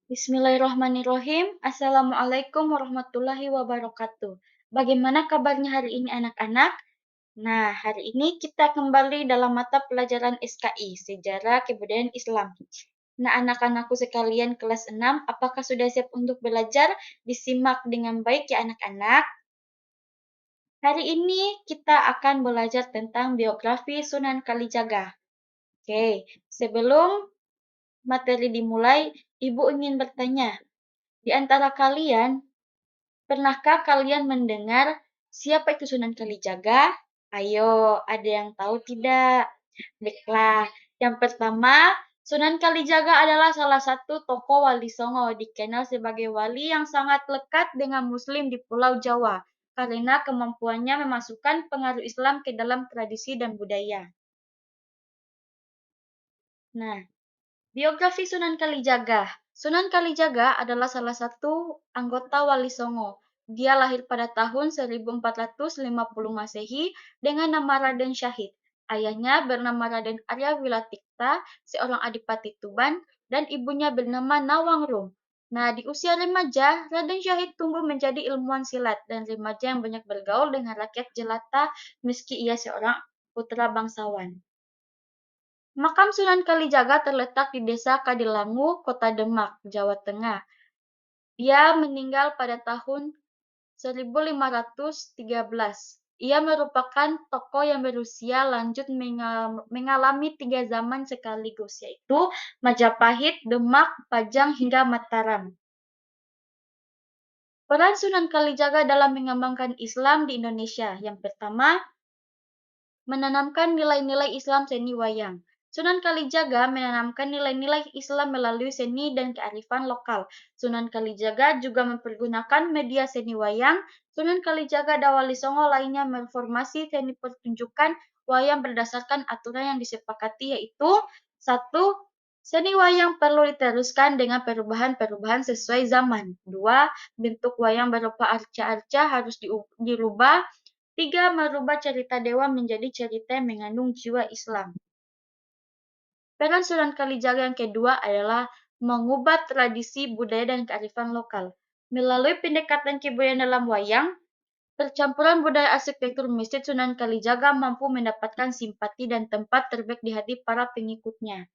Bismillahirrahmanirrahim. Assalamualaikum warahmatullahi wabarakatuh. Bagaimana kabarnya hari ini anak-anak? Nah, hari ini kita kembali dalam mata pelajaran SKI, Sejarah Kebudayaan Islam. Nah, anak-anakku sekalian kelas 6, apakah sudah siap untuk belajar? Disimak dengan baik ya anak-anak. Hari ini kita akan belajar tentang biografi Sunan Kalijaga. Oke, sebelum materi dimulai, Ibu ingin bertanya, di antara kalian, pernahkah kalian mendengar siapa itu Sunan Kalijaga? Ayo, ada yang tahu tidak? Baiklah, yang pertama, Sunan Kalijaga adalah salah satu tokoh Wali Songo, dikenal sebagai wali yang sangat lekat dengan Muslim di Pulau Jawa karena kemampuannya memasukkan pengaruh Islam ke dalam tradisi dan budaya. Nah, biografi Sunan Kalijaga. Sunan Kalijaga adalah salah satu anggota Wali Songo. Dia lahir pada tahun 1450 Masehi dengan nama Raden Syahid. Ayahnya bernama Raden Arya Wilatikta, seorang adipati Tuban, dan ibunya bernama Nawangrum. Nah, di usia remaja, Raden Syahid tumbuh menjadi ilmuwan silat dan remaja yang banyak bergaul dengan rakyat jelata meski ia seorang putra bangsawan. Makam Sunan Kalijaga terletak di Desa Kadilangu, Kota Demak, Jawa Tengah. Dia meninggal pada tahun 1513. Ia merupakan tokoh yang berusia lanjut mengalami 3 zaman sekaligus, yaitu Majapahit, Demak, Pajang, hingga Mataram. Peran Sunan Kalijaga dalam mengembangkan Islam di Indonesia. Yang pertama, menanamkan nilai-nilai Islam seni wayang. Sunan Kalijaga menanamkan nilai-nilai Islam melalui seni dan kearifan lokal. Sunan Kalijaga juga mempergunakan media seni wayang. Sunan Kalijaga dan Wali Songo lainnya mereformasi seni pertunjukan wayang berdasarkan aturan yang disepakati, yaitu 1. Seni wayang perlu diteruskan dengan perubahan-perubahan sesuai zaman. 2. Bentuk wayang berupa arca-arca harus dirubah. 3. Merubah cerita dewa menjadi cerita yang mengandung jiwa Islam. Peran Sunan Kalijaga yang kedua adalah mengubah tradisi, budaya, dan kearifan lokal. Melalui pendekatan kebudayaan dalam wayang, percampuran budaya arsitektur masjid Sunan Kalijaga mampu mendapatkan simpati dan tempat terbaik di hati para pengikutnya.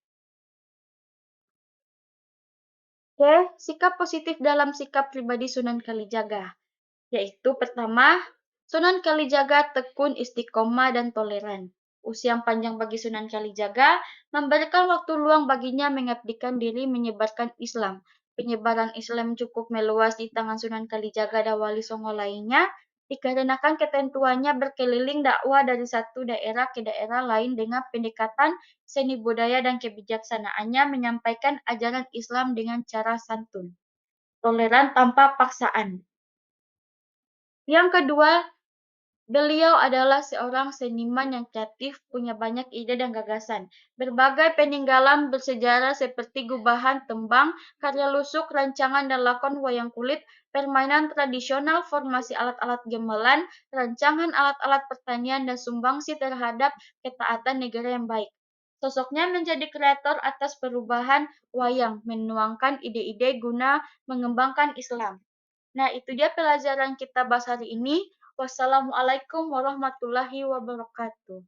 Oke, sikap positif dalam sikap pribadi Sunan Kalijaga, yaitu pertama, Sunan Kalijaga tekun, istiqomah, dan toleran. Usia yang panjang bagi Sunan Kalijaga memberikan waktu luang baginya mengabdikan diri menyebarkan Islam. Penyebaran Islam cukup meluas di tangan Sunan Kalijaga dan Wali Songo lainnya, dikarenakan ketentuannya berkeliling dakwah dari satu daerah ke daerah lain dengan pendekatan seni budaya dan kebijaksanaannya menyampaikan ajaran Islam dengan cara santun, toleran tanpa paksaan. Yang kedua, beliau adalah seorang seniman yang kreatif, punya banyak ide dan gagasan. Berbagai peninggalan bersejarah seperti gubahan, tembang, karya lusuk, rancangan dan lakon wayang kulit, permainan tradisional, formasi alat-alat gamelan, rancangan alat-alat pertanian, dan sumbangsi terhadap ketaatan negara yang baik. Sosoknya menjadi kreator atas perubahan wayang, menuangkan ide-ide guna mengembangkan Islam. Nah, itu dia pelajaran kita bahas hari ini. Wassalamualaikum warahmatullahi wabarakatuh.